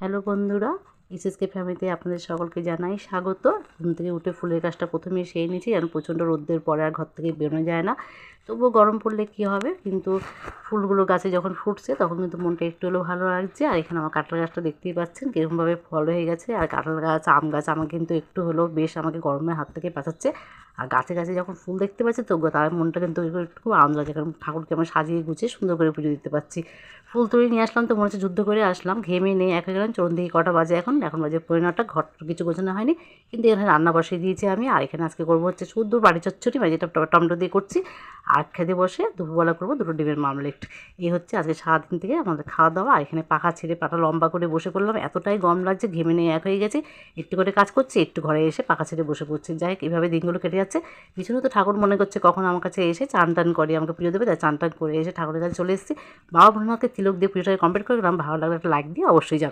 Hello বন্ধুরা, SSK ফ্যামিলিতে আপনাদের সকলকে জানাই স্বাগত। ঘুম থেকে উঠে ফুলের কাজটা প্রথমেই সেরে নিয়েছি, কারণ প্রচণ্ড রোদ্রের পরে আর ঘর থেকে বেরোনো যায় না। তবুও গরম পড়লে কী হবে, কিন্তু ফুলগুলো গাছে যখন ফুটছে তখন কিন্তু মনটা একটু হলেও ভালো লাগছে। আর এখানে আমার কাঁঠাল গাছটা দেখতেই পাচ্ছেন কীরকমভাবে ফল হয়ে গেছে। আর কাঁঠাল গাছ, আম গাছ আমার কিন্তু একটু হলেও বেশ আমাকে গরমের হাত থেকে বাঁচাচ্ছে। আর গাছে গাছে যখন ফুল দেখতে পাচ্ছি তো তার মনটা কিন্তু একটু খুব আনন্দ লাগে, কারণ ঠাকুরকে আমরা সাজিয়ে গুছিয়ে সুন্দর করে পুজো দিতে পারছি। ফুল তুলে নিয়ে আসলাম তো মনে হচ্ছে যুদ্ধ করে আসলাম, ঘেমে নেই এক গেলাম। চরণ দিকে কটা বাজে, এখন বাজে 9:30। ঘর কিছু গোছানো হয়নি, কিন্তু এখানে রান্না বসিয়ে দিয়েছি আমি। আর এখানে আজকে করবো হচ্ছে শুধু বাড়ি চচ্চড়ি, মানে যেটা টমেটো দিয়ে করছি। আর খেতে বসে দুপুরবেলা করবো 2টো ডিমের মামলেট। এই হচ্ছে আজকে সারাদিন থেকে আমাদের খাওয়া দাওয়া। আর এখানে পাখা ছেড়ে পাটা লম্বা করে বসে পড়লাম, এতটাই গরম লাগছে, ঘেমে নিয়ে এক হয়ে গেছে। একটু করে কাজ করছি, একটু ঘরে এসে পাখা ছেড়ে বসে পড়ছি। যাই হোক, এইভাবে দিনগুলো কেটে যাচ্ছে। পিছনে তো ঠাকুর মনে করছে কখন আমার কাছে এসে চান টান করে আমাকে পুজো দেবে, তাই চান টান করে এসে ঠাকুরের কাছে চলে এসেছি। বাবা ভোলেনাথকে তিলক দিয়ে পুজোটাকে কমপ্লিট করে গেলাম। ভালো লাগলে একটা লাইক দিয়ে অবশ্যই যাবে।